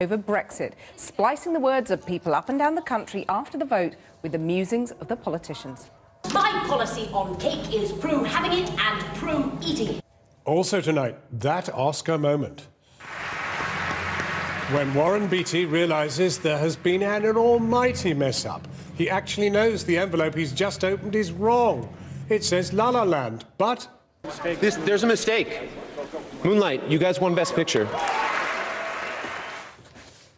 over Brexit, splicing the words of people up and down the country after the vote with the musings of the politicians. My policy on cake is Prue having it and Prue eating it. Also tonight, that Oscar moment. When Warren Beatty realises there has been an almighty mess-up. He actually knows the envelope he's just opened is wrong. It says La La Land, but... There's a mistake. Moonlight, you guys won Best Picture.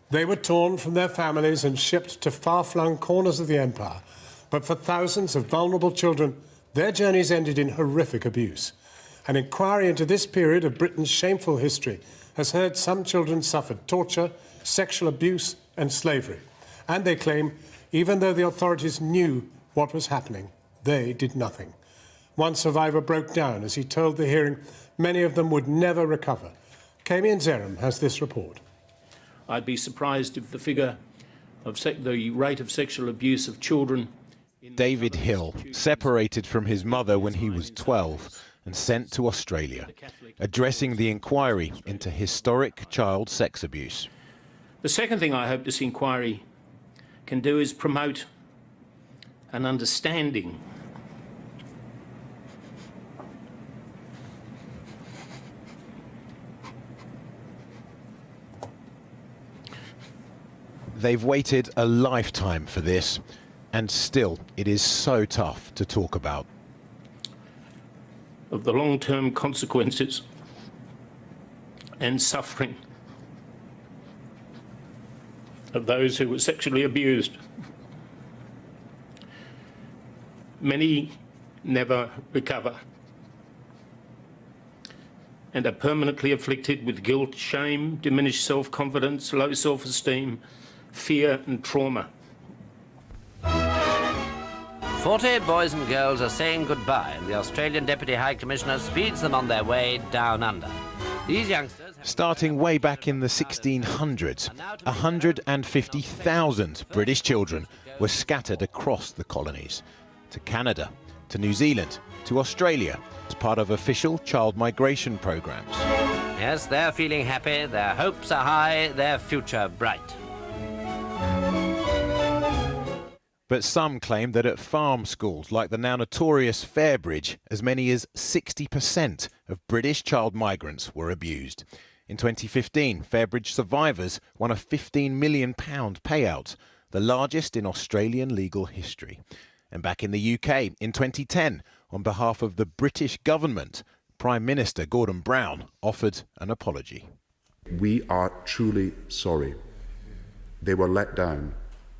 They were torn from their families and shipped to far-flung corners of the empire. But for thousands of vulnerable children, their journeys ended in horrific abuse. An inquiry into this period of Britain's shameful history has heard some children suffered torture, sexual abuse and slavery. And they claim, even though the authorities knew what was happening, they did nothing. One survivor broke down as he told the hearing many of them would never recover. Kamian Zerum has this report. I'd be surprised if the figure of the rate of sexual abuse of children... David Hill, separated from his mother when he was 12 and sent to Australia, addressing the inquiry into historic child sex abuse. The second thing I hope this inquiry can do is promote an understanding They've waited a lifetime for this, and still it is so tough to talk about. Of the long-term consequences and suffering of those who were sexually abused. Many never recover and are permanently afflicted with guilt, shame, diminished self-confidence, low self-esteem, fear and trauma. 40 boys and girls are saying goodbye, and the Australian Deputy High Commissioner speeds them on their way down under. These youngsters... Starting way back in the 1600s, 150,000 British children were scattered across the colonies, to Canada, to New Zealand, to Australia, as part of official child migration programs. Yes, they're feeling happy, their hopes are high, their future bright. But some claim that at farm schools like the now notorious Fairbridge, as many as 60% of British child migrants were abused. In 2015, Fairbridge survivors won a £15 million payout, the largest in Australian legal history. And back in the UK, in 2010, on behalf of the British government, Prime Minister Gordon Brown offered an apology. We are truly sorry. They were let down.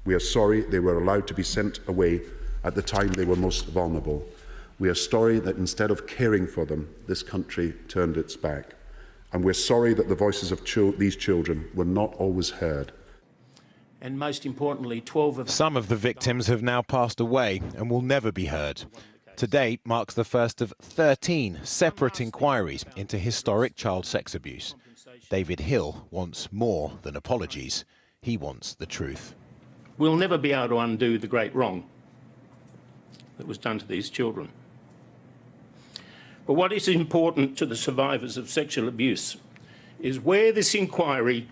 We are sorry they were allowed to be sent away at the time they were most vulnerable. We are sorry that instead of caring for them, this country turned its back. And we're sorry that the voices of these children were not always heard. And most importantly, 12 of... Some of the victims have now passed away and will never be heard. Today marks the first of 13 separate inquiries into historic child sex abuse. David Hill wants more than apologies. He wants the truth. We'll never be able to undo the great wrong that was done to these children. But what is important to the survivors of sexual abuse is where this inquiry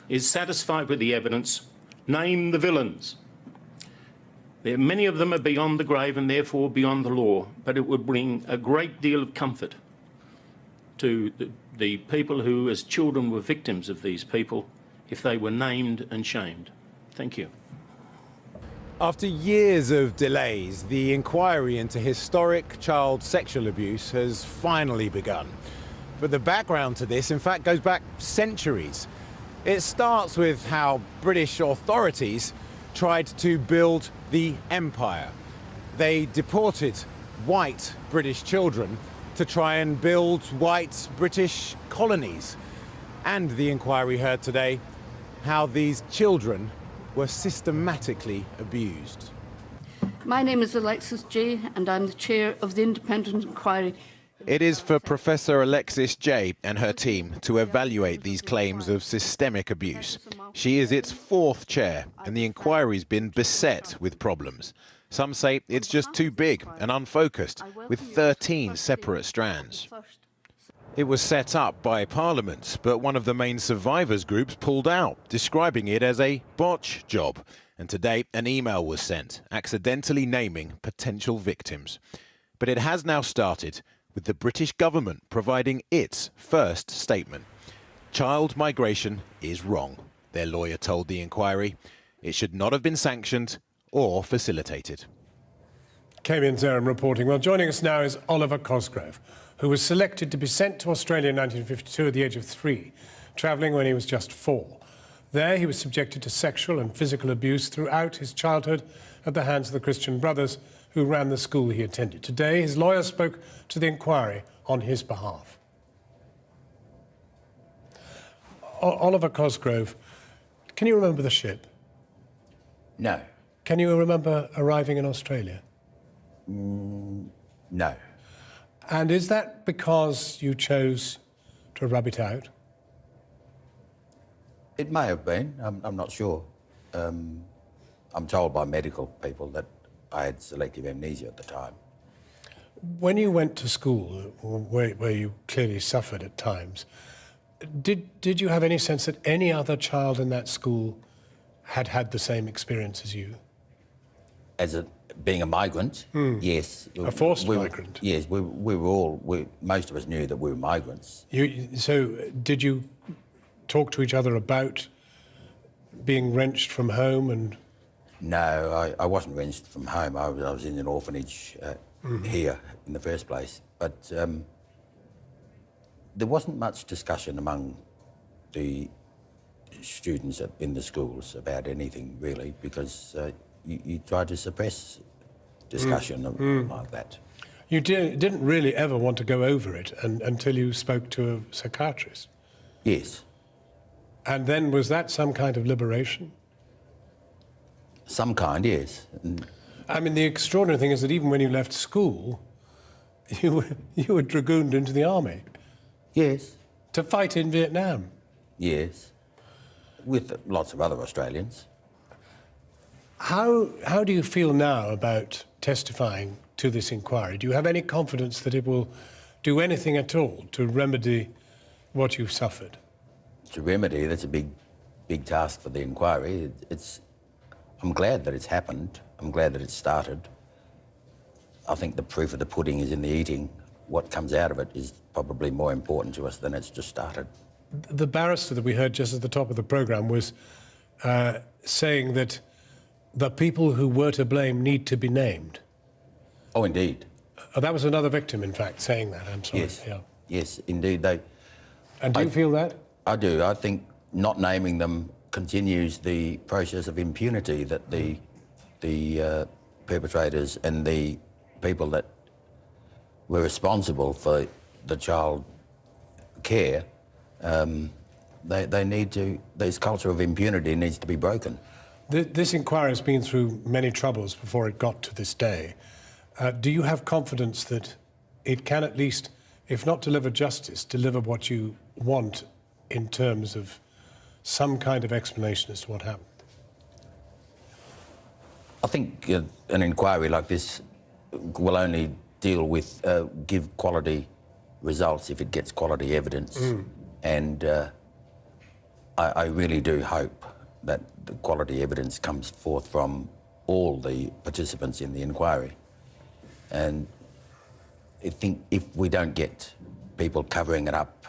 is satisfied with the evidence, name the villains. Many of them are beyond the grave and therefore beyond the law, but it would bring a great deal of comfort to the people who as children were victims of these people if they were named and shamed. Thank you. After years of delays, the inquiry into historic child sexual abuse has finally begun. But the background to this, in fact, goes back centuries. It starts with how British authorities tried to build the empire. They deported white British children to try and build white British colonies. And the inquiry heard today how these children were systematically abused. My name is Alexis Jay, and I'm the chair of the Independent Inquiry. It is for Professor Alexis Jay and her team to evaluate these claims of systemic abuse. She is its fourth chair, and the inquiry's been beset with problems. Some say it's just too big and unfocused, with 13 separate strands. It was set up by Parliament, but one of the main survivors groups pulled out, describing it as a botch job. And today, an email was sent, accidentally naming potential victims. But it has now started, with the British government providing its first statement. Child migration is wrong, their lawyer told the inquiry. It should not have been sanctioned or facilitated. Kamian Zeram reporting. Well, joining us now is Oliver Cosgrove, who was selected to be sent to Australia in 1952 at the age of 3, travelling when he was just 4. There he was subjected to sexual and physical abuse throughout his childhood at the hands of the Christian Brothers who ran the school he attended. Today, his lawyer spoke to the inquiry on his behalf. Oliver Cosgrove, can you remember the ship? No. Can you remember arriving in Australia? No. And is that because you chose to rub it out? It may have been. I'm not sure. I'm told by medical people that I had selective amnesia at the time. When you went to school, where you clearly suffered at times, did you have any sense that any other child in that school had had the same experience as you? Being a migrant, yes. A forced migrant? Yes, we were all, most of us knew that we were migrants. So did you talk to each other about being wrenched from home and... No, I wasn't wrenched from home. I was in an orphanage here in the first place. But there wasn't much discussion among the students in the schools about anything, really, because you tried to suppress discussion like that. You didn't really ever want to go over it until you spoke to a psychiatrist? Yes. And then was that some kind of liberation? Some kind, yes. I mean, the extraordinary thing is that even when you left school, you were dragooned into the army. Yes. To fight in Vietnam. Yes. With lots of other Australians. How do you feel now about testifying to this inquiry? Do you have any confidence that it will do anything at all to remedy what you've suffered? To remedy, that's a big task for the inquiry. I'm glad that it's happened. I'm glad that it's started. I think the proof of the pudding is in the eating. What comes out of it is probably more important to us than it's just started. The barrister that we heard just at the top of the programme was saying that the people who were to blame need to be named. Oh, indeed. That was another victim, in fact, saying that. I'm sorry. Yes, yeah. yes, indeed. And do you feel that? I do. I think not naming them continues the process of impunity that the perpetrators and the people that were responsible for the child care, they need to, this culture of impunity needs to be broken. This inquiry has been through many troubles before it got to this day. Do you have confidence that it can at least, if not deliver justice, deliver what you want in terms of some kind of explanation as to what happened? I think an inquiry like this will only deal with, give quality results if it gets quality evidence. And I really do hope that the quality evidence comes forth from all the participants in the inquiry. And I think if we don't get people covering it up,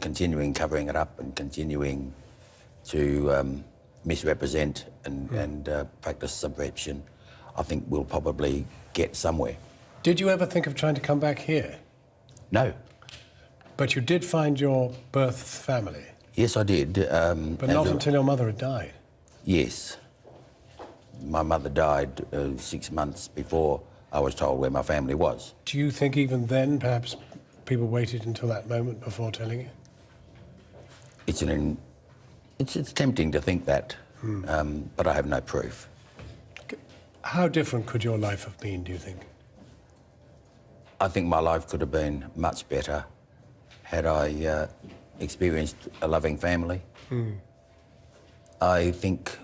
continuing covering it up and continuing to misrepresent and practice subversion, I think we'll probably get somewhere. Did you ever think of trying to come back here? No. But you did find your birth family? Yes, I did. But not until your mother had died? Yes. My mother died 6 months before I was told where my family was. Do you think even then, perhaps, people waited until that moment before telling you? It's tempting to think that, but I have no proof. How different could your life have been, do you think? I think my life could have been much better had I experienced a loving family. I think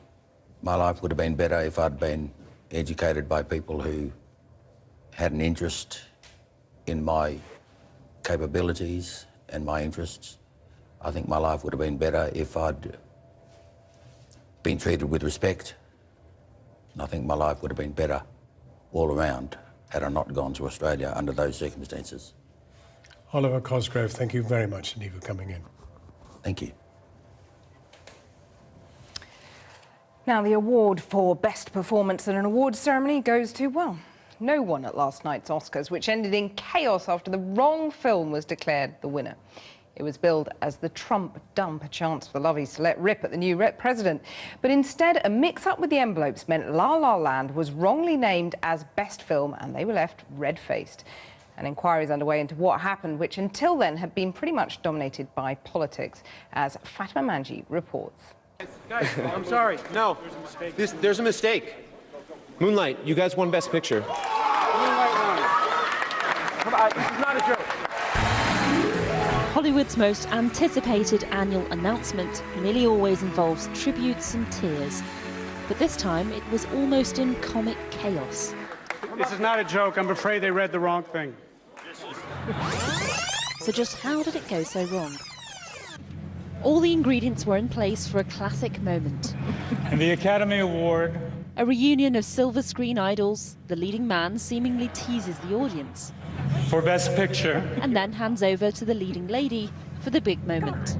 my life would have been better if I'd been educated by people who had an interest in my capabilities and my interests. I think my life would have been better if I'd been treated with respect. And I think my life would have been better all around had I not gone to Australia under those circumstances. Oliver Cosgrove, thank you very much indeed for coming in. Thank you. Now, the award for Best Performance at an awards ceremony goes to, well, no one at last night's Oscars, which ended in chaos after the wrong film was declared the winner. It was billed as the Trump dump, a chance for the lovies to let rip at the new president. But instead, a mix-up with the envelopes meant La La Land was wrongly named as Best Film, and they were left red-faced. An inquiry is underway into what happened, which until then had been pretty much dominated by politics, as Fatima Manji reports. Guys, I'm sorry. No, there's a mistake. Moonlight, you guys won Best Picture. Moonlight won. Come on, this is not a joke. Hollywood's most anticipated annual announcement nearly always involves tributes and tears. But this time, it was almost in comic chaos. This is not a joke. I'm afraid they read the wrong thing. So just how did it go so wrong? All the ingredients were in place for a classic moment. And the Academy Award. A reunion of silver screen idols, the leading man seemingly teases the audience. For Best Picture. And then hands over to the leading lady for the big moment.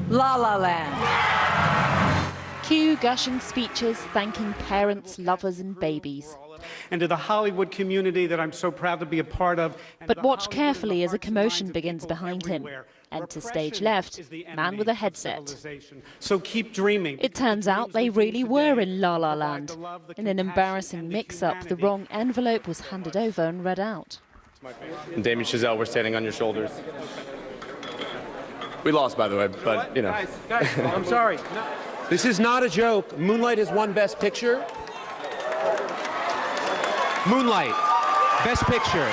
La La Land. Cue gushing speeches thanking parents, lovers and babies. And to the Hollywood community that I'm so proud to be a part of. But watch carefully as a commotion begins behind him. Enter stage left, man with a headset. So keep dreaming. It turns out they really were in La La Land. In an embarrassing mix-up, the wrong envelope was handed over and read out. And Damien Chazelle, we're standing on your shoulders. We lost, by the way, but, you know. Guys, I'm sorry. No. This is not a joke. Moonlight has won Best Picture. Moonlight, Best Picture.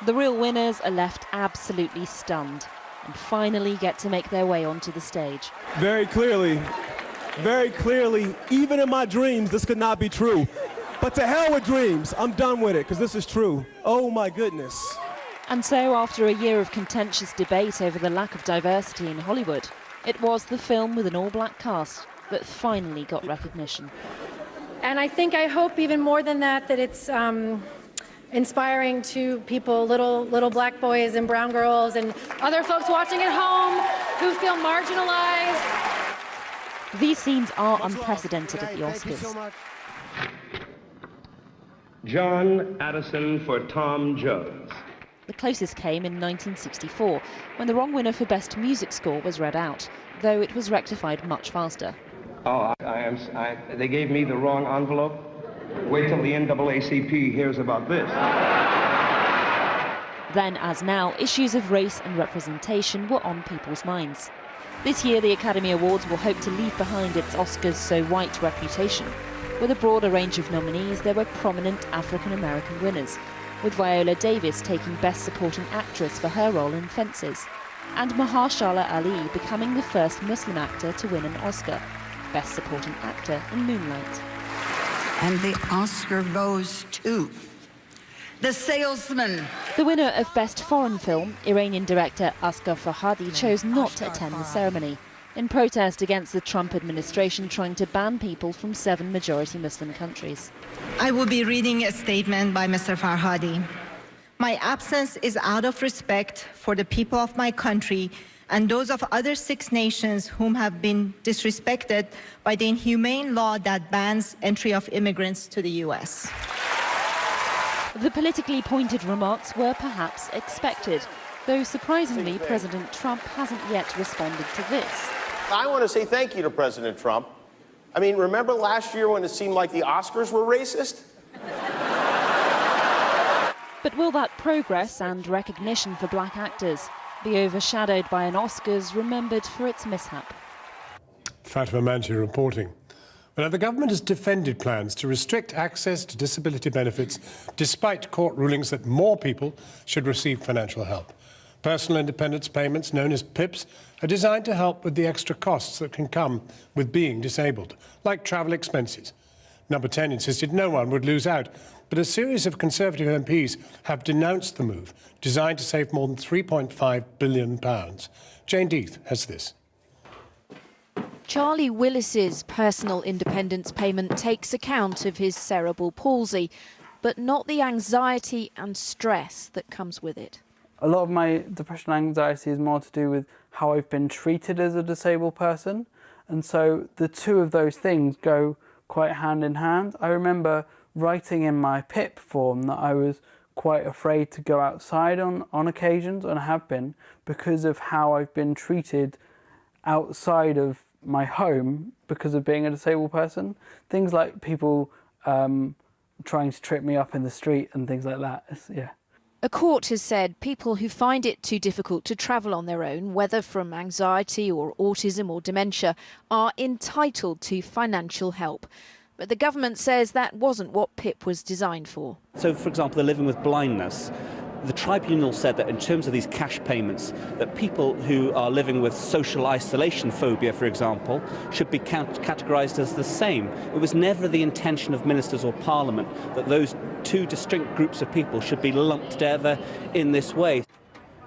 The real winners are left absolutely stunned and finally get to make their way onto the stage. Very clearly, even in my dreams, this could not be true. But to hell with dreams, I'm done with it, because this is true. Oh my goodness. And so, after a year of contentious debate over the lack of diversity in Hollywood, it was the film with an all-black cast that finally got recognition. And I hope even more than that, that it's inspiring to people, little black boys and brown girls and other folks watching at home who feel marginalized. These scenes are unprecedented at the Oscars. John Addison for Tom Jones. The closest came in 1964, when the wrong winner for Best Music Score was read out, though it was rectified much faster. Oh, they gave me the wrong envelope? Wait till the NAACP hears about this. Then, as now, issues of race and representation were on people's minds. This year, the Academy Awards will hope to leave behind its Oscars so white reputation. With a broader range of nominees, there were prominent African-American winners, with Viola Davis taking Best Supporting Actress for her role in Fences, and Mahershala Ali becoming the first Muslim actor to win an Oscar, Best Supporting Actor in Moonlight. And the Oscar goes to The Salesman. The winner of Best Foreign Film, Iranian director Asghar Farhadi, chose not to attend the ceremony, in protest against the Trump administration trying to ban people from 7 majority Muslim countries. I will be reading a statement by Mr. Farhadi. My absence is out of respect for the people of my country and those of other 6 nations whom have been disrespected by the inhumane law that bans entry of immigrants to the U.S. The politically pointed remarks were perhaps expected, though surprisingly President Trump hasn't yet responded to this. I want to say thank you to President Trump. I mean, remember last year when it seemed like the Oscars were racist? But will that progress and recognition for black actors be overshadowed by an Oscars remembered for its mishap? Fatima Manji reporting. Well, the government has defended plans to restrict access to disability benefits despite court rulings that more people should receive financial help. Personal independence payments, known as PIPs, are designed to help with the extra costs that can come with being disabled, like travel expenses. Number 10 insisted no one would lose out. But a series of Conservative MPs have denounced the move, designed to save more than £3.5 billion. Jane Death has this. Charlie Willis's personal independence payment takes account of his cerebral palsy, but not the anxiety and stress that comes with it. A lot of my depression and anxiety is more to do with how I've been treated as a disabled person. And so the two of those things go quite hand in hand. I remember writing in my PIP form that I was quite afraid to go outside on occasions, and I have been, because of how I've been treated outside of my home because of being a disabled person. Things like people trying to trip me up in the street and things like that. Yeah. A court has said people who find it too difficult to travel on their own, whether from anxiety or autism or dementia, are entitled to financial help. But the government says that wasn't what PIP was designed for. So, for example, they're living with blindness. The tribunal said that in terms of these cash payments, that people who are living with social isolation phobia, for example, should be categorised as the same. It was never the intention of ministers or Parliament that those two distinct groups of people should be lumped together in this way.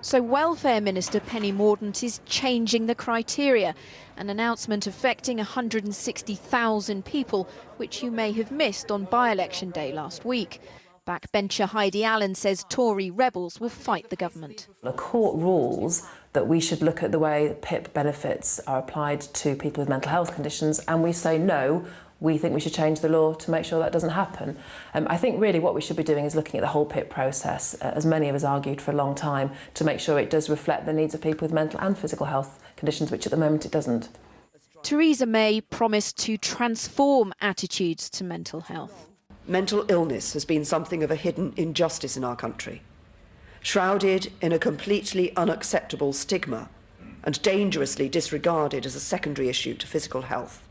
So Welfare Minister Penny Mordaunt is changing the criteria, an announcement affecting 160,000 people, which you may have missed on by-election day last week. Backbencher Heidi Allen says Tory rebels will fight the government. The court rules that we should look at the way PIP benefits are applied to people with mental health conditions, and we say no, we think we should change the law to make sure that doesn't happen. I think really what we should be doing is looking at the whole PIP process, as many of us argued for a long time, to make sure it does reflect the needs of people with mental and physical health conditions, which at the moment it doesn't. Theresa May promised to transform attitudes to mental health. Mental illness has been something of a hidden injustice in our country, shrouded in a completely unacceptable stigma and dangerously disregarded as a secondary issue to physical health.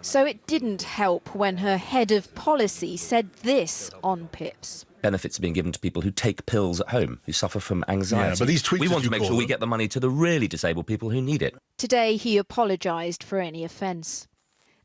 So it didn't help when her head of policy said this on PIPs. Benefits are being given to people who take pills at home, who suffer from anxiety. Yeah, but these tweets, we want to make sure we get the money to the really disabled people who need it. Today he apologised for any offence.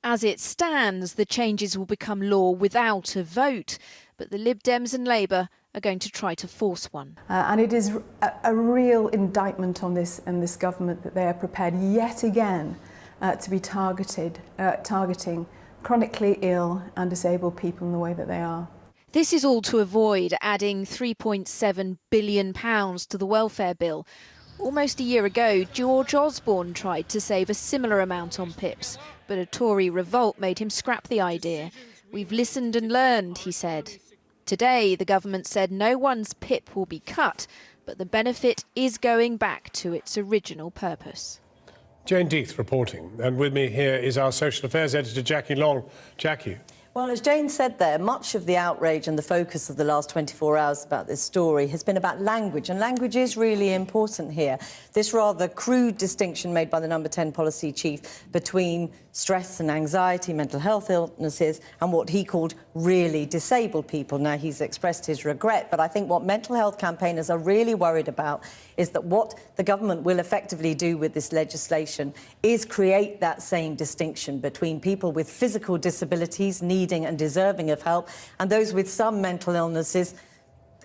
As it stands, the changes will become law without a vote, but the Lib Dems and Labour are going to try to force one. And it is a real indictment on this government that they are prepared yet again to be targeting chronically ill and disabled people in the way that they are. This is all to avoid adding £3.7 billion to the welfare bill. Almost a year ago, George Osborne tried to save a similar amount on PIPs, but a Tory revolt made him scrap the idea. We've listened and learned, he said. Today, the government said no one's PIP will be cut, but the benefit is going back to its original purpose. Jane Death reporting. And with me here is our social affairs editor, Jackie Long. Jackie. Well, as Jane said there, much of the outrage and the focus of the last 24 hours about this story has been about language, and language is really important here. This rather crude distinction made by the Number 10 policy chief between stress and anxiety, mental health illnesses, and what he called really disabled people. Now, he's expressed his regret, but I think what mental health campaigners are really worried about is that what the government will effectively do with this legislation is create that same distinction between people with physical disabilities needing and deserving of help and those with some mental illnesses,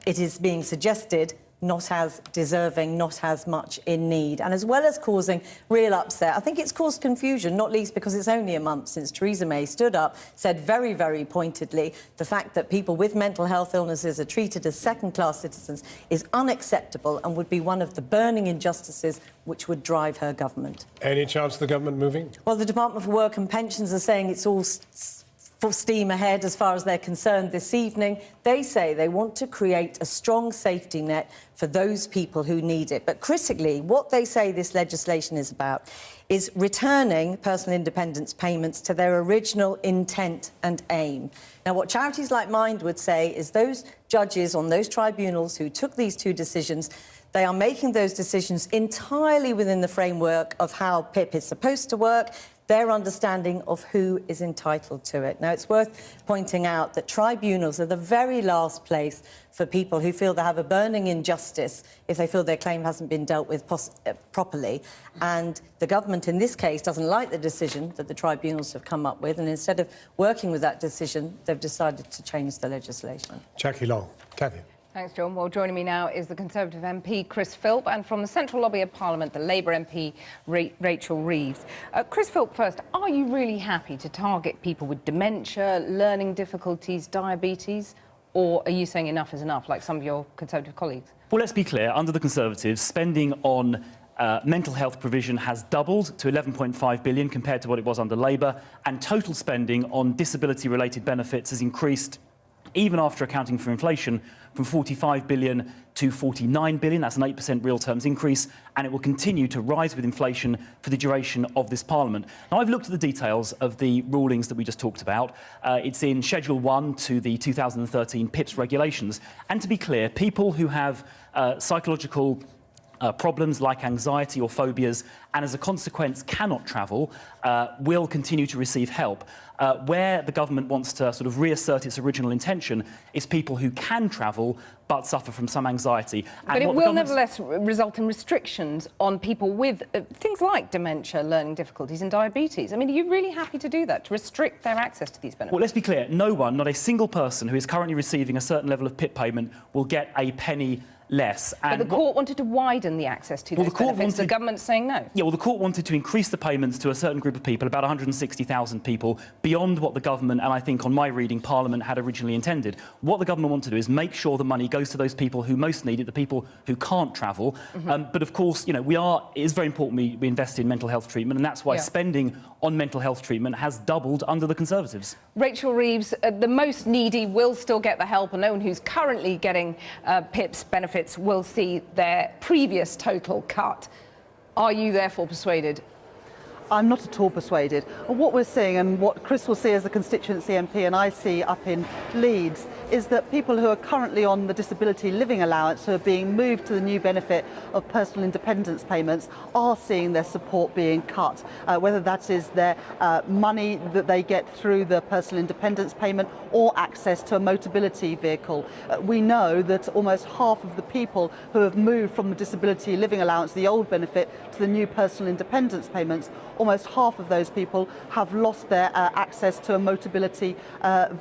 it is being suggested, not as deserving, not as much in need. And as well as causing real upset, I think it's caused confusion, not least because it's only a month since Theresa May stood up, said very, very pointedly, the fact that people with mental health illnesses are treated as second-class citizens is unacceptable and would be one of the burning injustices which would drive her government. Any chance of the government moving? Well, the Department for Work and Pensions are saying it's all full steam ahead as far as they're concerned this evening. They say they want to create a strong safety net for those people who need it. But critically, what they say this legislation is about is returning personal independence payments to their original intent and aim. Now, what charities like Mind would say is those judges on those tribunals who took these two decisions, they are making those decisions entirely within the framework of how PIP is supposed to work. their understanding of who is entitled to it. Now, it's worth pointing out that tribunals are the very last place for people who feel they have a burning injustice if they feel their claim hasn't been dealt with properly. And the government, in this case, doesn't like the decision that the tribunals have come up with, and instead of working with that decision, they've decided to change the legislation. Jackie Long. Cathy. Thanks, John. Well, joining me now is the Conservative MP, Chris Philp, and from the Central Lobby of Parliament, the Labour MP, Rachel Reeves. Chris Philp, first, are you really happy to target people with dementia, learning difficulties, diabetes, or are you saying enough is enough, like some of your Conservative colleagues? Well, let's be clear. Under the Conservatives, spending on mental health provision has doubled to 11.5 billion compared to what it was under Labour, and total spending on disability-related benefits has increased, even after accounting for inflation, from 45 billion to 49 billion. That's an 8% real terms increase, and it will continue to rise with inflation for the duration of this Parliament. Now, I've looked at the details of the rulings that we just talked about. It's in Schedule 1 to the 2013 PIPS regulations. And to be clear, people who have psychological problems like anxiety or phobias, and as a consequence cannot travel, will continue to receive help. Where the government wants to sort of reassert its original intention is people who can travel but suffer from some anxiety. But it will nevertheless result in restrictions on people with things like dementia, learning difficulties and diabetes. I mean, are you really happy to do that, to restrict their access to these benefits? Well, let's be clear. No one, not a single person who is currently receiving a certain level of PIP payment will get a penny less. But the court wanted to widen the access to those benefits. The government's saying no. Yeah, well, the court wanted to increase the payments to a certain group of people, about 160,000 people, beyond what the government, and I think on my reading, Parliament had originally intended. What the government wanted to do is make sure the money goes to those people who most need it, the people who can't travel. But of course, you know, it is very important we invest in mental health treatment, and that's why spending on mental health treatment has doubled under the Conservatives. Rachel Reeves, the most needy will still get the help, and no one who's currently getting PIP's benefits will see their previous total cut. Are you therefore persuaded? I'm not at all persuaded. What we're seeing, and what Chris will see as a constituency MP and I see up in Leeds, is that people who are currently on the disability living allowance, who are being moved to the new benefit of personal independence payments, are seeing their support being cut, whether that is their money that they get through the personal independence payment or access to a mobility vehicle. We know that almost half of the people who have moved from the disability living allowance, the old benefit, to the new personal independence payments, almost half of those people have lost their access to a mobility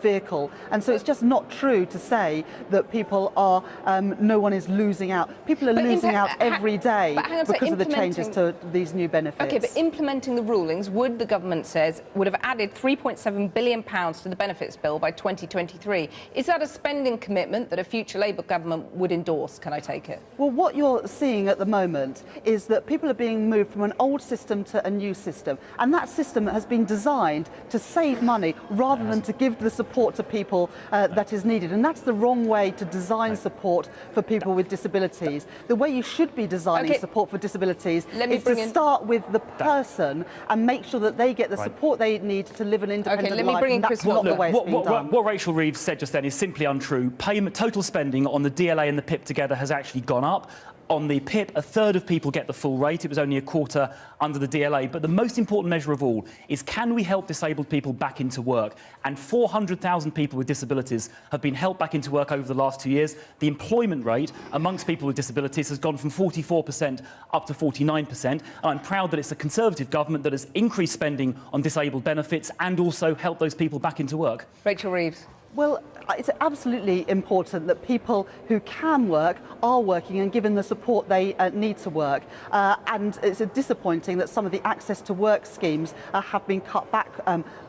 vehicle. And so it's just not true to say that people are, no one is losing out. People are losing out every day because of the changes to these new benefits. OK, but implementing the rulings, the government says, would have added £3.7 billion to the benefits bill by 2023. Is that a spending commitment that a future Labour government would endorse? Can I take it? Well, what you're seeing at the moment is that people are being moved from an old system to a new system, and that system has been designed to save money rather than to give the support to people that is needed, and that's the wrong way to design support for people with disabilities. The way you should be designing support for disabilities is to start with the person and make sure that they get the support they need to live an independent life, and that's not the way it's being done. What Rachel Reeves said just then is simply untrue. Total spending on the DLA and the PIP together has actually gone up. On the PIP, a third of people get the full rate. It was only a quarter under the DLA. But the most important measure of all is, can we help disabled people back into work? And 400,000 people with disabilities have been helped back into work over the last 2 years. The employment rate amongst people with disabilities has gone from 44% up to 49%. And I'm proud that it's a Conservative government that has increased spending on disabled benefits and also helped those people back into work. Rachel Reeves. Well, it's absolutely important that people who can work are working and given the support they need to work. And it's disappointing that some of the access to work schemes have been cut back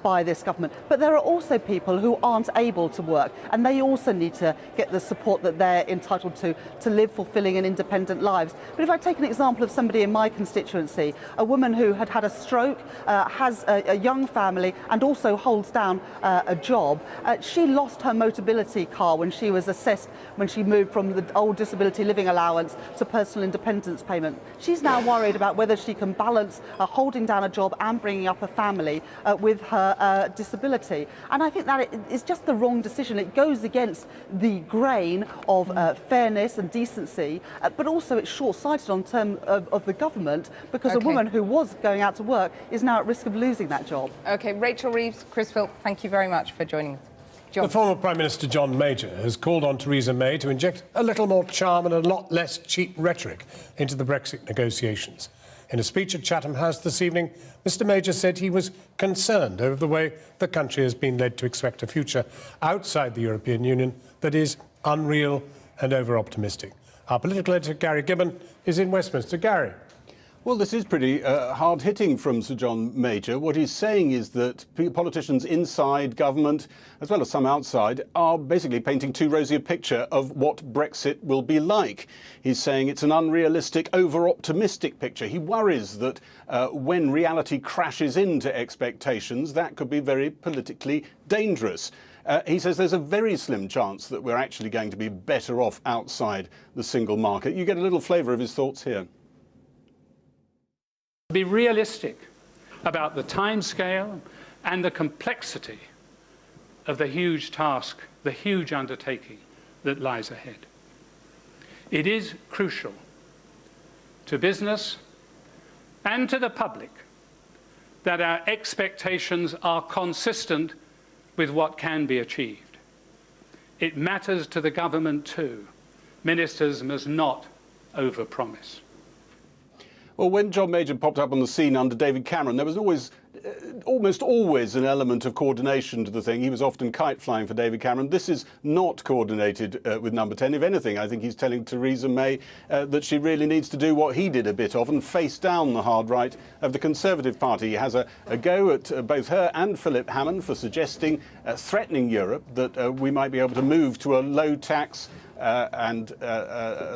by this government. But there are also people who aren't able to work, and they also need to get the support that they're entitled to live fulfilling and independent lives. But if I take an example of somebody in my constituency, a woman who had had a stroke, has a young family and also holds down a job, she lost her Motability car when she was assessed, when she moved from the old disability living allowance to personal independence payment. She's now worried about whether she can balance holding down a job and bringing up a family with her disability. And I think that is just the wrong decision. It goes against the grain of fairness and decency, but also it's short-sighted on terms of the government, because a woman who was going out to work is now at risk of losing that job. OK, Rachel Reeves, Chris Philp, thank you very much for joining us. John. The former Prime Minister John Major has called on Theresa May to inject a little more charm and a lot less cheap rhetoric into the Brexit negotiations. In a speech at Chatham House this evening, Mr Major said he was concerned over the way the country has been led to expect a future outside the European Union that is unreal and over-optimistic. Our political editor, Gary Gibbon, is in Westminster. Gary. Well, this is pretty hard-hitting from Sir John Major. What he's saying is that politicians inside government, as well as some outside, are basically painting too rosy a picture of what Brexit will be like. He's saying it's an unrealistic, over-optimistic picture. He worries that when reality crashes into expectations, that could be very politically dangerous. He says there's a very slim chance that we're actually going to be better off outside the single market. You get a little flavour of his thoughts here. Be realistic about the timescale and the complexity of the huge task, the huge undertaking that lies ahead. It is crucial to business and to the public that our expectations are consistent with what can be achieved. It matters to the government too. Ministers must not overpromise. Well, when John Major popped up on the scene under David Cameron, there was almost always an element of coordination to the thing. He was often kite flying for David Cameron. This is not coordinated with Number 10. If anything, I think he's telling Theresa May that she really needs to do what he did a bit of and face down the hard right of the Conservative Party. He has a go at both her and Philip Hammond for suggesting, threatening Europe, that we might be able to move to a low tax and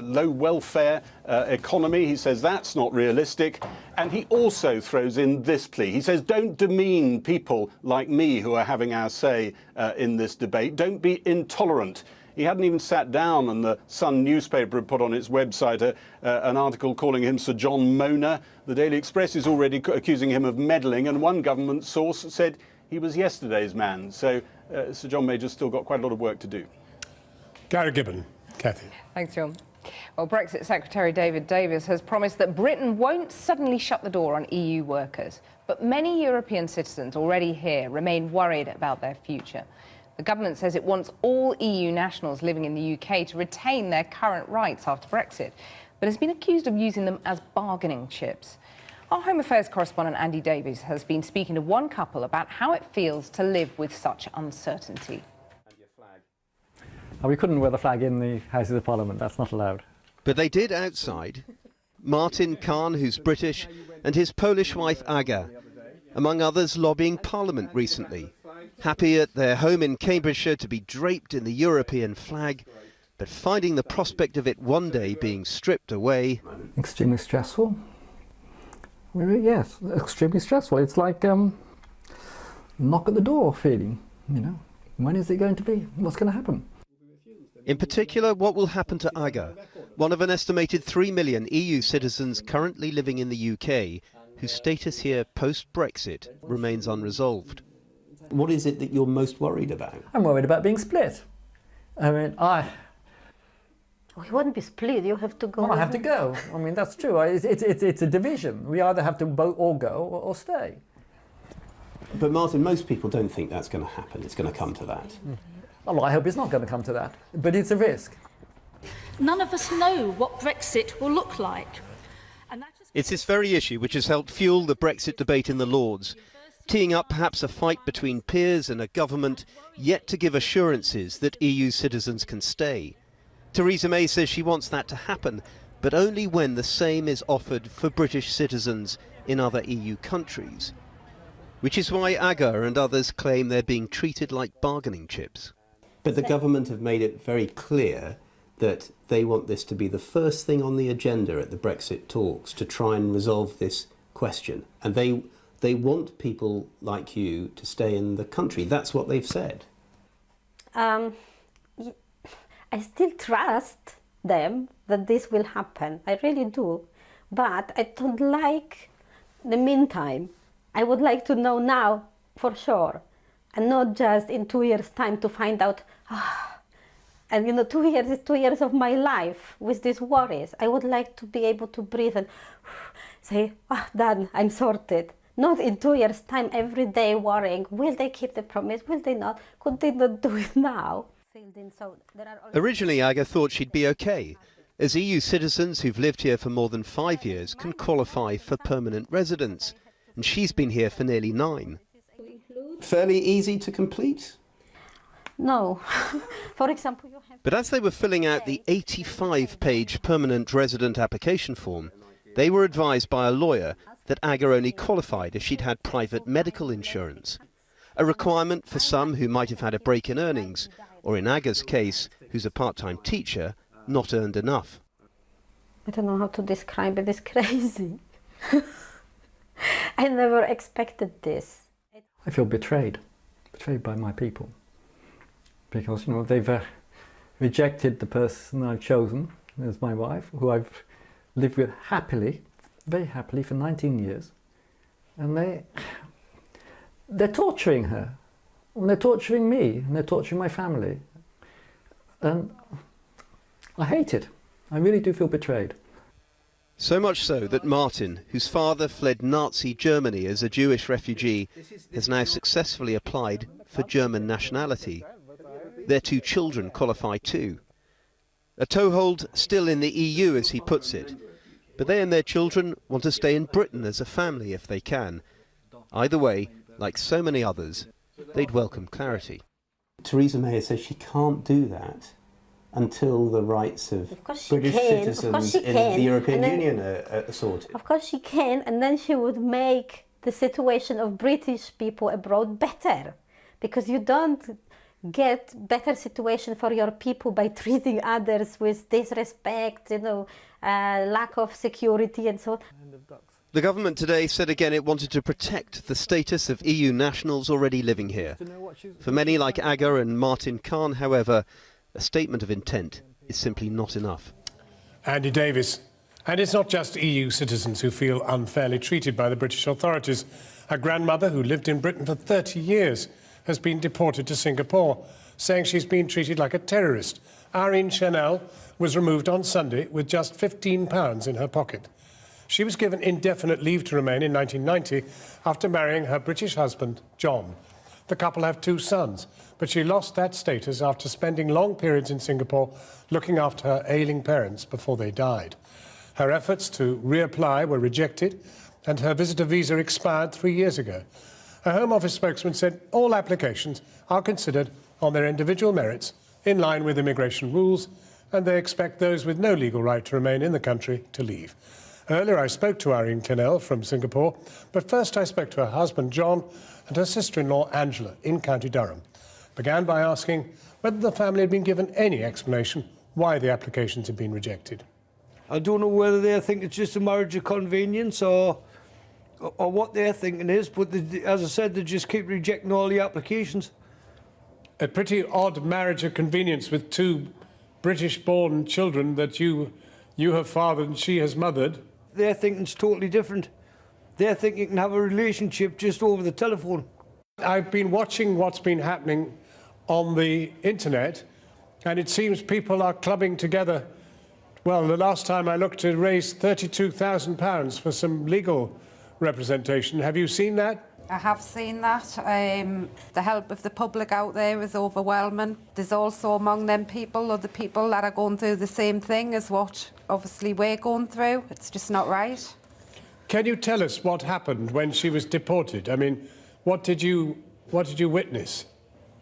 low welfare economy. He says that's not realistic. And he also throws in this plea. He says, don't demean people like me who are having our say in this debate. Don't be intolerant. He hadn't even sat down, and the Sun newspaper had put on its website an article calling him Sir John Moaner. The Daily Express is already accusing him of meddling, and one government source said he was yesterday's man. So Sir John Major's still got quite a lot of work to do. Gary Gibbon. Cathy. Thanks, John. Well, Brexit Secretary David Davis has promised that Britain won't suddenly shut the door on EU workers. But many European citizens already here remain worried about their future. The government says it wants all EU nationals living in the UK to retain their current rights after Brexit, but has been accused of using them as bargaining chips. Our Home Affairs correspondent Andy Davies has been speaking to one couple about how it feels to live with such uncertainty. We couldn't wear the flag in the Houses of Parliament, that's not allowed. But they did outside. Martin Kahn, who's British, and his Polish wife Aga, among others lobbying Parliament recently, happy at their home in Cambridgeshire to be draped in the European flag, but finding the prospect of it one day being stripped away. Extremely stressful. Yes, extremely stressful. It's like knock at the door feeling, you know. When is it going to be? What's going to happen? In particular, what will happen to Aga, one of an estimated 3 million EU citizens currently living in the UK, whose status here post-Brexit remains unresolved. What is it that you're most worried about? I'm worried about being split. I mean, We won't be split, you have to go. Well, I have to go. I mean, that's true. It's a division. We either have to all go or stay. But Martin, most people don't think that's going to happen. It's going to come to that. Well, I hope it's not going to come to that, but it's a risk. None of us know what Brexit will look like. It's this very issue which has helped fuel the Brexit debate in the Lords, teeing up perhaps a fight between peers and a government yet to give assurances that EU citizens can stay. Theresa May says she wants that to happen, but only when the same is offered for British citizens in other EU countries. Which is why Aga and others claim they're being treated like bargaining chips. But the government have made it very clear that they want this to be the first thing on the agenda at the Brexit talks to try and resolve this question. And they want people like you to stay in the country. That's what they've said. I still trust them that this will happen. I really do. But I don't like the meantime. I would like to know now for sure, and not just in 2 years' time to find out. And you know, 2 years is 2 years of my life with these worries. I would like to be able to breathe and say, done, I'm sorted. Not in 2 years' time, every day worrying, will they keep the promise, will they not, could they not do it now? Originally, Aga thought she'd be okay, as EU citizens who've lived here for more than 5 years can qualify for permanent residence, and she's been here for nearly 9. Fairly easy to complete? No. For example, you have... But as they were filling out the 85-page permanent resident application form, they were advised by a lawyer that Aga only qualified if she'd had private medical insurance, a requirement for some who might have had a break in earnings, or in Aga's case, who's a part-time teacher, not earned enough. I don't know how to describe it, it's crazy. I never expected this. I feel betrayed by my people, because you know they've rejected the person I've chosen as my wife, who I've lived with happily, very happily for 19 years, and they're torturing her, and they're torturing me, and they're torturing my family, and I hate it. I really do feel betrayed. So much so that Martin, whose father fled Nazi Germany as a Jewish refugee, has now successfully applied for German nationality. Their 2 children qualify too. A toehold still in the EU, as he puts it, but they and their children want to stay in Britain as a family if they can. Either way, like so many others, they'd welcome clarity. Theresa May says she can't do that until the rights of British citizens in the European Union are sorted. Of course she can, and then she would make the situation of British people abroad better, because you don't get better situation for your people by treating others with disrespect, you know, lack of security and so on. The government today said again it wanted to protect the status of EU nationals already living here. For many like Aga and Martin Khan, however, a statement of intent is simply not enough. Andy Davis. And it's not just EU citizens who feel unfairly treated by the British authorities. A grandmother who lived in Britain for 30 years has been deported to Singapore, saying she's been treated like a terrorist. Irene Chanel was removed on Sunday with just £15 in her pocket. She was given indefinite leave to remain in 1990 after marrying her British husband, John. The couple have 2 sons, but she lost that status after spending long periods in Singapore looking after her ailing parents before they died. Her efforts to reapply were rejected, and her visitor visa expired 3 years ago. A Home Office spokesman said all applications are considered on their individual merits in line with immigration rules, and they expect those with no legal right to remain in the country to leave. Earlier I spoke to Irene Chanel from Singapore, but first I spoke to her husband John and her sister-in-law Angela in County Durham. Began by asking whether the family had been given any explanation why the applications had been rejected. I don't know whether they think it's just a marriage of convenience or what their thinking is, but as I said, they just keep rejecting all the applications. A pretty odd marriage of convenience with 2 British-born children that you have fathered and she has mothered. Their thinking's totally different. They think you can have a relationship just over the telephone. I've been watching what's been happening on the internet, and it seems people are clubbing together. Well, the last time I looked, to raise £32,000 for some legal representation. Have you seen that? I have seen that. The help of the public out there is overwhelming. There's also among them people, other people that are going through the same thing as what obviously we're going through. It's just not right. Can you tell us what happened when she was deported? I mean, what did you witness?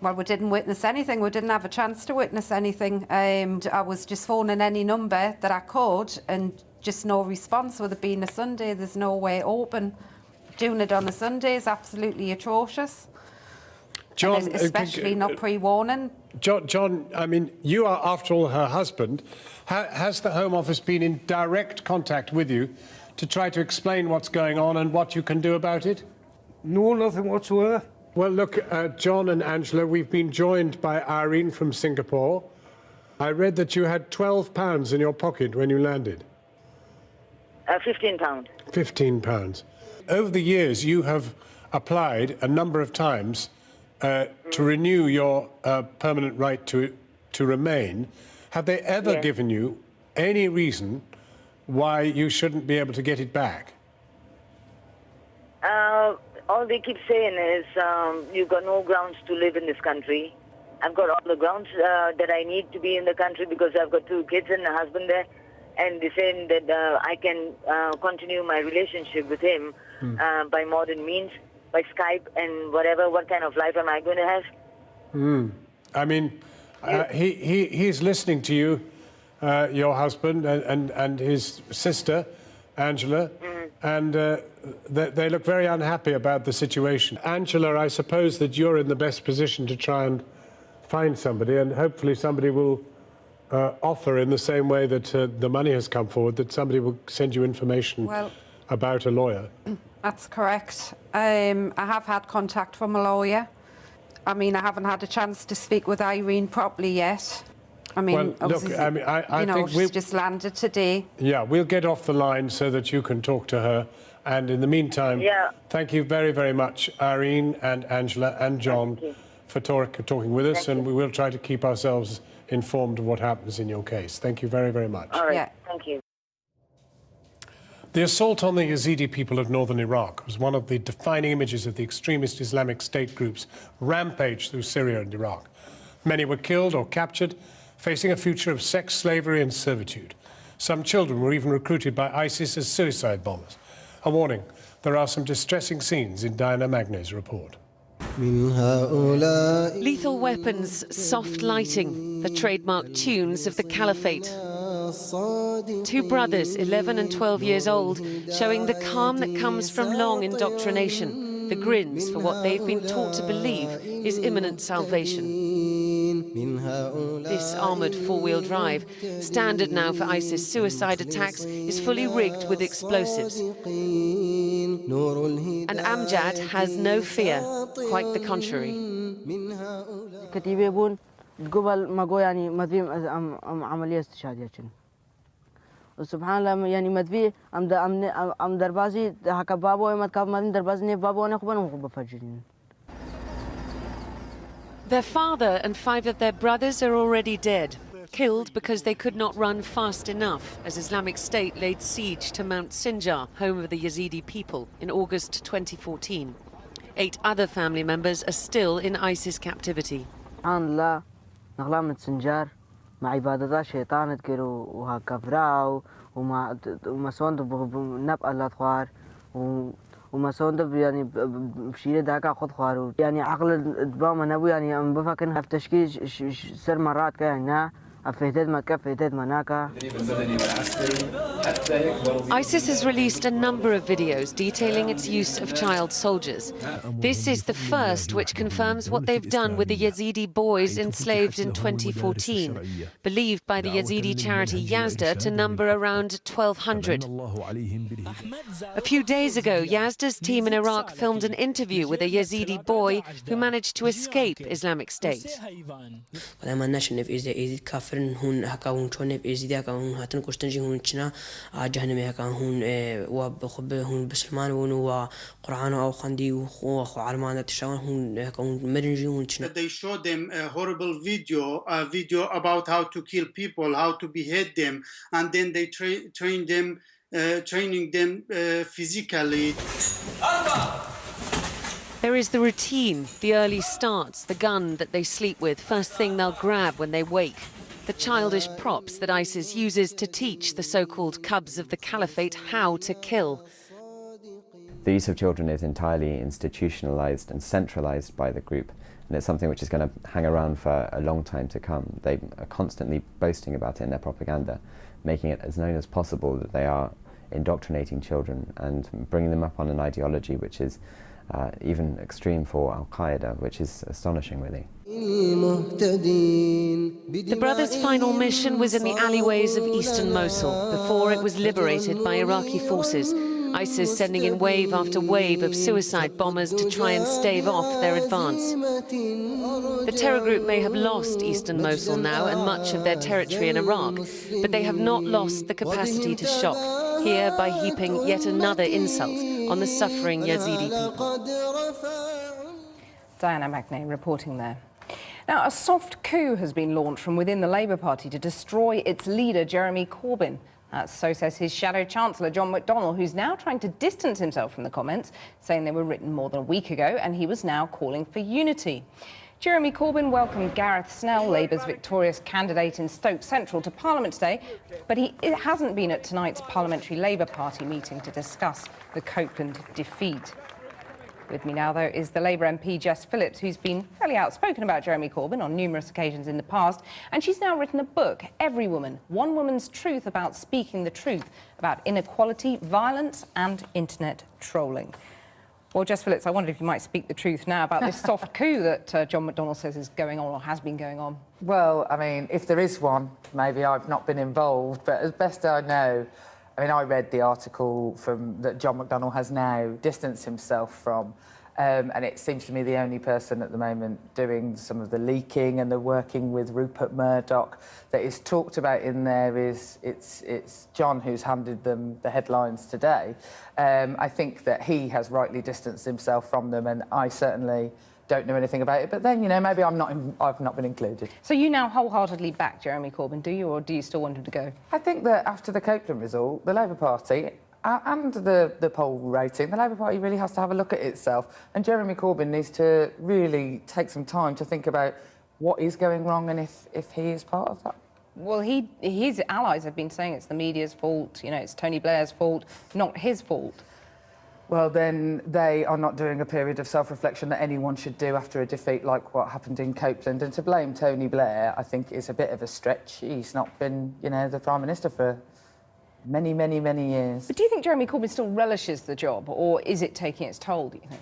Well, we didn't witness anything. We didn't have a chance to witness anything. I was just phoning any number that I could, and just no response. With it being a Sunday, there's no way open. Doing it on a Sunday is absolutely atrocious. John, especially not pre-warning. John, I mean, you are, after all, her husband. Has the Home Office been in direct contact with you to try to explain what's going on and what you can do about it? No, nothing whatsoever. Well, look, John and Angela, we've been joined by Irene from Singapore. I read that you had £12 in your pocket when you landed. £15. £15. Over the years, you have applied a number of times to renew your permanent right to remain. Have they ever given you any reason why you shouldn't be able to get it back? All they keep saying is you've got no grounds to live in this country. I've got all the grounds that I need to be in the country because I've got 2 kids and a husband there. And they're saying that I can continue my relationship with him by modern means, by Skype and whatever. What kind of life am I going to have? I mean, he's listening to you, your husband and his sister, Angela, and they look very unhappy about the situation. Angela, I suppose that you're in the best position to try and find somebody, and hopefully somebody will offer in the same way that the money has come forward, that somebody will send you information about a lawyer. That's correct. I have had contact from a lawyer. I mean, I haven't had a chance to speak with Irene properly yet. I mean, well, look, I mean, I think she's just landed today. Yeah, we'll get off the line so that you can talk to her. And in the meantime, thank you very, very much, Irene and Angela and John, for talking with us. And we will try to keep ourselves informed of what happens in your case. Thank you very, very much. All right, thank you. The assault on the Yazidi people of northern Iraq was one of the defining images of the extremist Islamic State groups rampage through Syria and Iraq. Many were killed or captured, facing a future of sex slavery and servitude. Some children were even recruited by ISIS as suicide bombers. A warning, there are some distressing scenes in Diana Magne's report. Lethal weapons, soft lighting, the trademark tunes of the caliphate. 2 brothers, 11 and 12 years old, showing the calm that comes from long indoctrination, the grins for what they've been taught to believe is imminent salvation. This armoured 4-wheel drive, standard now for ISIS suicide attacks, is fully rigged with explosives. And Amjad has no fear, quite the contrary. قبل ما جو يعني مدري عملية استشهادية كن وسبحان الله يعني مدري أم دربازي هكا بابو ما تكاف مدري دربازي بابو أنا خبنا مخبى فجرين. Their father and 5 of their brothers are already dead, killed because they could not run fast enough as Islamic State laid siege to Mount Sinjar, home of the Yazidi people, in August 2014. 8 other family members are still in ISIS captivity. نغلا من سنجار مع عبادة شيطان تقولوا وهكا فراو وما صوند بنبقى لا تخوار وما صوند يعني بشيله داكا خذ خوارو يعني عقل دبام نبو يعني ام بفكر في تشكيل سر مرات كان ISIS has released a number of videos detailing its use of child soldiers. This is the first which confirms what they've done with the Yazidi boys enslaved in 2014, believed by the Yazidi charity Yazda to number around 1,200. A few days ago, Yazda's team in Iraq filmed an interview with a Yazidi boy who managed to escape Islamic State. هون هكا هون شوني بإزدي هكا هون هاتن كوستنجي هون شنا جهنم هكا هون وبخب هون بسلمان هون وقرآن أو خندي وخو علمانة تشاون هون هكا هون مرنجي هون شنا. They showed them a horrible video about how to kill people, how to behead them, and then they training them physically. There is the routine, the early starts, the gun that they sleep with, first thing they'll grab when they wake. The childish props that ISIS uses to teach the so-called cubs of the caliphate how to kill. The use of children is entirely institutionalized and centralized by the group, and it's something which is going to hang around for a long time to come. They are constantly boasting about it in their propaganda, making it as known as possible that they are indoctrinating children and bringing them up on an ideology which is even extreme for Al-Qaeda, which is astonishing, really. The brothers' final mission was in the alleyways of eastern Mosul before it was liberated by Iraqi forces. ISIS sending in wave after wave of suicide bombers to try and stave off their advance. The terror group may have lost eastern Mosul now and much of their territory in Iraq, but they have not lost the capacity to shock, here by heaping yet another insult on the suffering Yazidi people. Diana Magnay reporting there. Now, a soft coup has been launched from within the Labour Party to destroy its leader, Jeremy Corbyn. So says his shadow chancellor, John McDonnell, who's now trying to distance himself from the comments, saying they were written more than a week ago, and he was now calling for unity. Jeremy Corbyn welcomed Gareth Snell, Labour's victorious candidate in Stoke Central, to Parliament today, but he hasn't been at tonight's Parliamentary Labour Party meeting to discuss the Copeland defeat. With me now, though, is the Labour MP Jess Phillips, who's been fairly outspoken about Jeremy Corbyn on numerous occasions in the past, and she's now written a book, Every Woman, One Woman's Truth, about speaking the truth about inequality, violence and internet trolling. Well, Jess Phillips, I wondered if you might speak the truth now about this soft coup that John McDonnell says is going on or has been going on. Well, I mean, if there is one, maybe I've not been involved, but as best I know, I mean, I read the article that John McDonnell has now distanced himself from, and it seems to me the only person at the moment doing some of the leaking and the working with Rupert Murdoch that is talked about in there is it's John who's handed them the headlines today. I think that he has rightly distanced himself from them, and I certainly don't know anything about it. But then, you know, maybe I've not been included. So you now wholeheartedly back Jeremy Corbyn, do you, or do you still want him to go? I think that after the Copeland result, the Labour Party and the poll rating, the Labour Party really has to have a look at itself, and Jeremy Corbyn needs to really take some time to think about what is going wrong and if he is part of that. Well, his allies have been saying it's the media's fault, you know, it's Tony Blair's fault, not his fault. Well, then they are not doing a period of self-reflection that anyone should do after a defeat like what happened in Copeland. And to blame Tony Blair, I think, is a bit of a stretch. He's not been, you know, the Prime Minister for many, many, many years. But do you think Jeremy Corbyn still relishes the job, or is it taking its toll, do you think?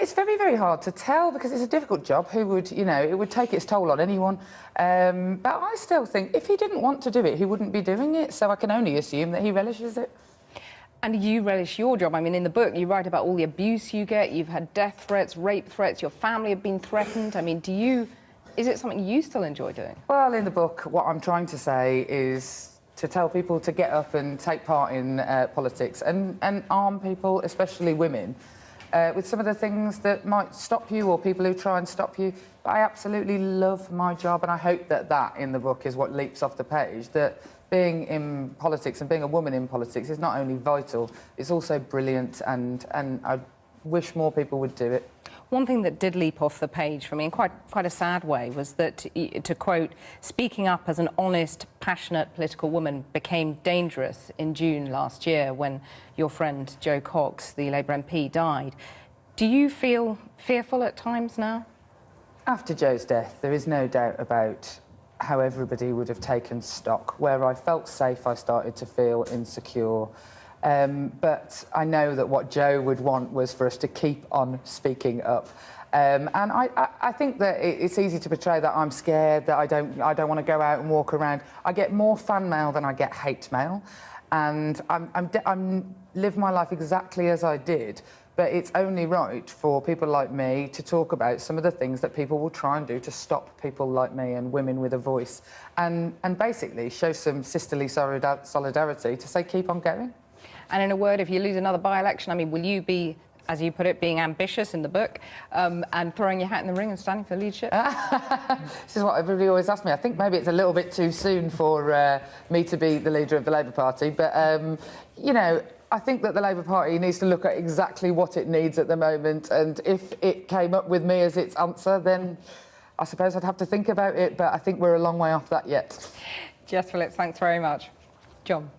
It's very, very hard to tell because it's a difficult job. Who would, you know, it would take its toll on anyone. But I still think if he didn't want to do it, he wouldn't be doing it. So I can only assume that he relishes it. And you relish your job. I mean, in the book, you write about all the abuse you get. You've had death threats, rape threats. Your family have been threatened. I mean, is it something you still enjoy doing? Well, in the book, what I'm trying to say is to tell people to get up and take part in politics and arm people, especially women, with some of the things that might stop you or people who try and stop you. But I absolutely love my job, and I hope that in the book is what leaps off the page, that being in politics and being a woman in politics is not only vital, it's also brilliant, and I wish more people would do it. One thing that did leap off the page for me in quite a sad way was that, to quote, speaking up as an honest, passionate political woman became dangerous in June last year when your friend Jo Cox, the Labour MP, died. Do you feel fearful at times now? After Jo's death, there is no doubt about how everybody would have taken stock. Where I felt safe, I started to feel insecure. But I know that what Jo would want was for us to keep on speaking up. And I think that it's easy to portray that I'm scared, that I don't want to go out and walk around. I get more fan mail than I get hate mail. And I'm live my life exactly as I did. But it's only right for people like me to talk about some of the things that people will try and do to stop people like me and women with a voice. And basically show some sisterly solidarity to say, keep on going. And in a word, if you lose another by-election, I mean, will you be, as you put it, being ambitious in the book and throwing your hat in the ring and standing for leadership? This is what everybody always asks me. I think maybe it's a little bit too soon for me to be the leader of the Labour Party. But, you know, I think that the Labour Party needs to look at exactly what it needs at the moment. And if it came up with me as its answer, then I suppose I'd have to think about it. But I think we're a long way off that yet. Jess Phillips, thanks very much. John.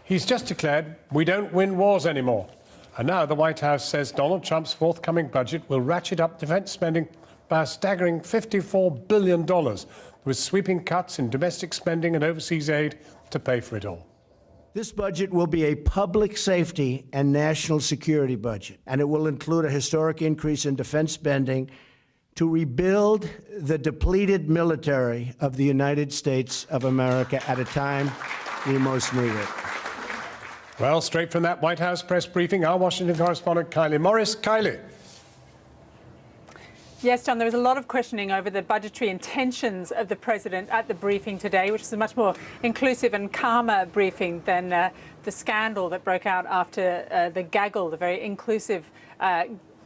He's just declared we don't win wars anymore. And now the White House says Donald Trump's forthcoming budget will ratchet up defence spending by a staggering $54 billion, with sweeping cuts in domestic spending and overseas aid to pay for it all. This budget will be a public safety and national security budget, and it will include a historic increase in defense spending to rebuild the depleted military of the United States of America at a time we most need it. Well, straight from that White House press briefing, our Washington correspondent Kylie Morris. Kylie. Yes, John, there was a lot of questioning over the budgetary intentions of the President at the briefing today, which is a much more inclusive and calmer briefing than the scandal that broke out after the gaggle, the very inclusive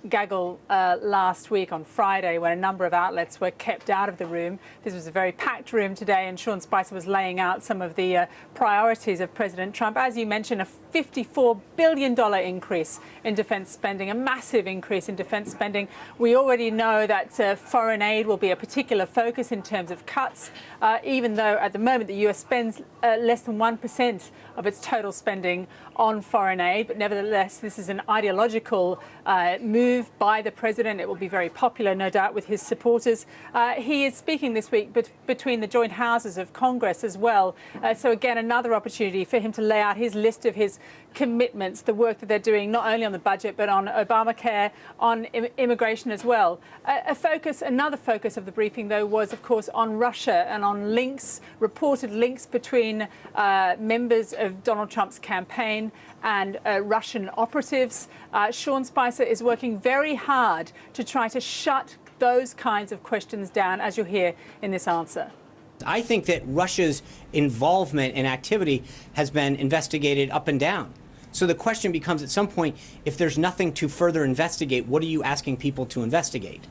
gaggle last week on Friday, when a number of outlets were kept out of the room. This was a very packed room today, and Sean Spicer was laying out some of the priorities of President Trump. As you mentioned, a $54 billion increase in defence spending, a massive increase in defence spending. We already know that foreign aid will be a particular focus in terms of cuts, even though at the moment the US spends less than 1% of its total spending on foreign aid. But nevertheless, this is an ideological move by the President. It will be very popular, no doubt, with his supporters. He is speaking this week between the joint houses of Congress as well. So again, another opportunity for him to lay out his list of his commitments, the work that they're doing not only on the budget but on Obamacare, on immigration as well. Another focus of the briefing, though, was of course on Russia and on links, reported links between members of Donald Trump's campaign and Russian operatives. Sean Spicer is working very hard to try to shut those kinds of questions down, as you'll hear in this answer. I think that Russia's involvement and activity has been investigated up and down. So the question becomes, at some point, if there's nothing to further investigate, what are you asking people to investigate?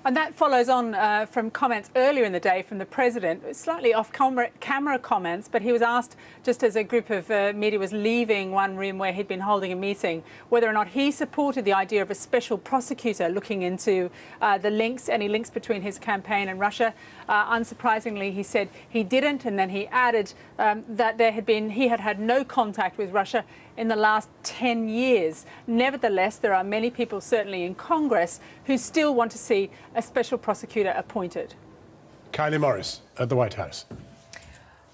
And that follows on from comments earlier in the day from the President, slightly off-camera comments, but he was asked, just as a group of media was leaving one room where he'd been holding a meeting, whether or not he supported the idea of a special prosecutor looking into any links between his campaign and Russia. Unsurprisingly, he said he didn't, and then he added that he had had no contact with Russia in the last 10 years. Nevertheless, there are many people, certainly in Congress, who still want to see a special prosecutor appointed. Kylie Morris at the White House.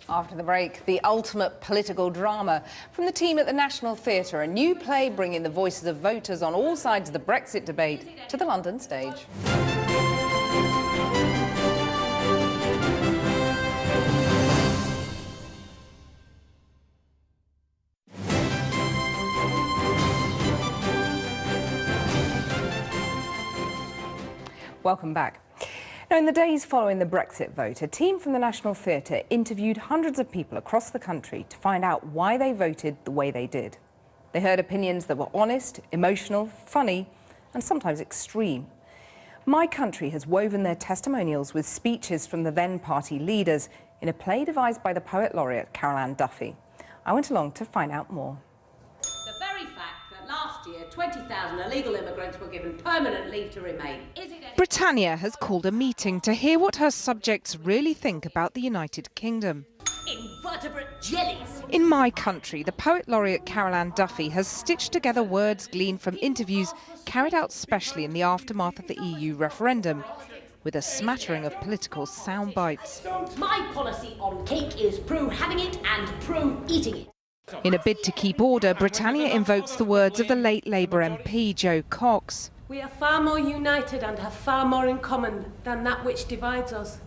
After the break, the ultimate political drama from the team at the National Theatre, a new play bringing the voices of voters on all sides of the Brexit debate to the London stage. Welcome back. Now, in the days following the Brexit vote, a team from the National Theatre interviewed hundreds of people across the country to find out why they voted the way they did. They heard opinions that were honest, emotional, funny, and sometimes extreme. My Country has woven their testimonials with speeches from the then party leaders in a play devised by the Poet Laureate Carol Ann Duffy. I went along to find out more. The very fact that last year 20,000 illegal immigrants were given permanent leave to remain. Britannia has called a meeting to hear what her subjects really think about the United Kingdom. Invertebrate jellies. In My Country, the Poet Laureate Carol Ann Duffy has stitched together words gleaned from interviews carried out specially in the aftermath of the EU referendum, with a smattering of political sound bites. My policy on cake is pro having it and pro eating it. In a bid to keep order, Britannia invokes the words of the late Labour MP Jo Cox. We are far more united and have far more in common than that which divides us.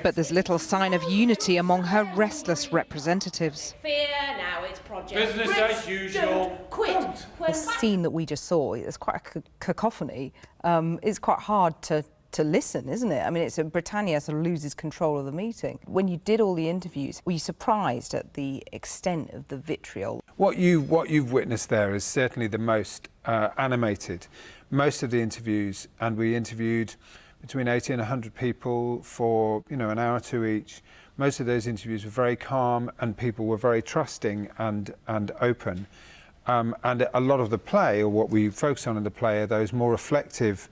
But there's little sign of unity among her restless representatives. Fear, now it's project. Business as usual. Quit. The scene that we just saw, it's quite a cacophony. It's quite hard to listen, isn't it? I mean, Britannia sort of loses control of the meeting. When you did all the interviews, were you surprised at the extent of the vitriol? What you've witnessed there is certainly the most animated. Most of the interviews, and we interviewed between 80 and 100 people for an hour or two each. Most of those interviews were very calm, and people were very trusting and open. And a lot of the play, or what we focus on in the play, are those more reflective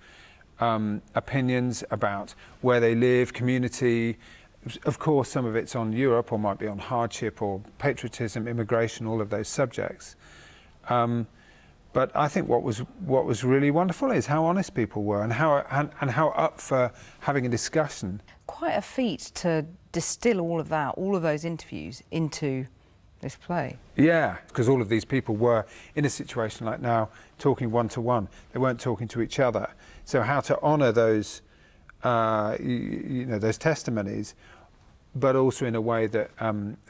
opinions about where they live, community. Of course, some of it's on Europe, or might be on hardship or patriotism, immigration, all of those subjects. But I think what was really wonderful is how honest people were, and how up for having a discussion. Quite a feat to distill all of that, all of those interviews, into this play. Yeah, because all of these people were in a situation like now, talking one-to-one. They weren't talking to each other. So how to honour those, those testimonies but also in a way that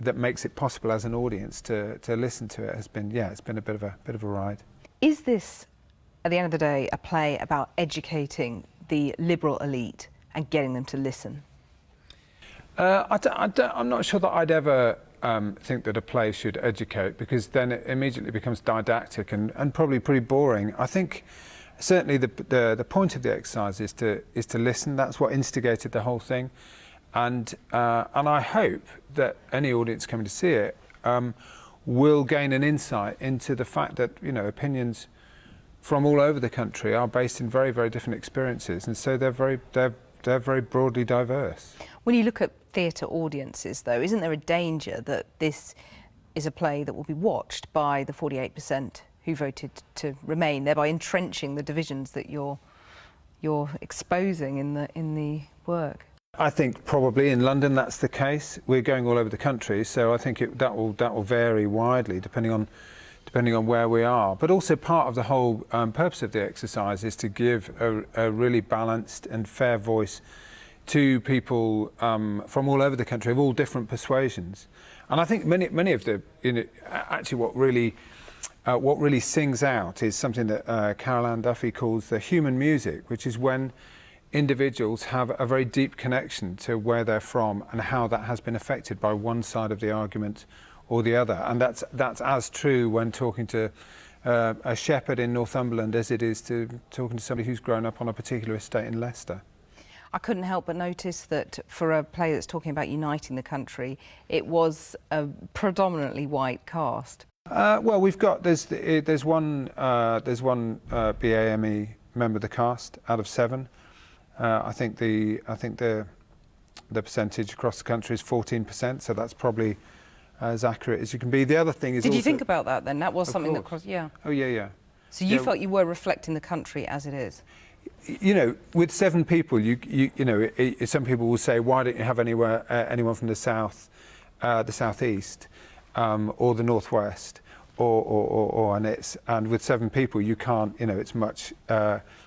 that makes it possible as an audience to listen to it has been, yeah, it's been a bit of a ride. Is this, at the end of the day, a play about educating the liberal elite and getting them to listen? I'm not sure that I'd ever think that a play should educate, because then it immediately becomes didactic and probably pretty boring. I think certainly the point of the exercise is to listen. That's what instigated the whole thing, and I hope that any audience coming to see it will gain an insight into the fact that, you know, opinions from all over the country are based in very, very different experiences, and so they're very broadly diverse. When you look at theatre audiences, though, isn't there a danger that this is a play that will be watched by the 48% who voted to remain, thereby entrenching the divisions that you're exposing in the work? I think probably in London that's the case. We're going all over the country, so I think that will vary widely depending on where we are. But also part of the whole purpose of the exercise is to give a really balanced and fair voice to people from all over the country of all different persuasions. And I think many of the, you know, actually what really sings out is something that Carol Ann Duffy calls the human music, which is when individuals have a very deep connection to where they're from and how that has been affected by one side of the argument or the other. And that's as true when talking to a shepherd in Northumberland as it is to talking to somebody who's grown up on a particular estate in Leicester. I couldn't help but notice that for a play that's talking about uniting the country, it was a predominantly white cast. Well, we've got there's one BAME member of the cast out of 7. I think the percentage across the country is 14%, so that's probably as accurate as you can be. The other thing is, did you think about that then? That was something that crossed, yeah. Oh yeah. So you felt you were reflecting the country as it is? You know, with 7 people, you know, some people will say, why don't you have anyone from the south, the southeast, or the northwest, and with 7 people, you can't. You know, it's much.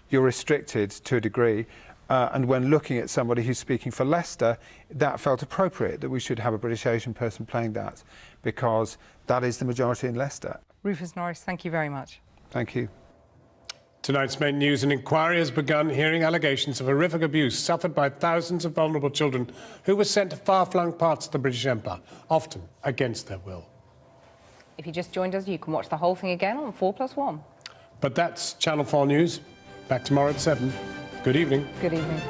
You're restricted to a degree, and when looking at somebody who's speaking for Leicester, that felt appropriate that we should have a British Asian person playing that, because that is the majority in Leicester. Rufus Norris, thank you very much. Thank you. Tonight's main news: an inquiry has begun hearing allegations of horrific abuse suffered by thousands of vulnerable children who were sent to far-flung parts of the British Empire, often against their will. If you just joined us, you can watch the whole thing again on 4+1. But that's Channel 4 News. Back tomorrow at 7. Good evening. Good evening.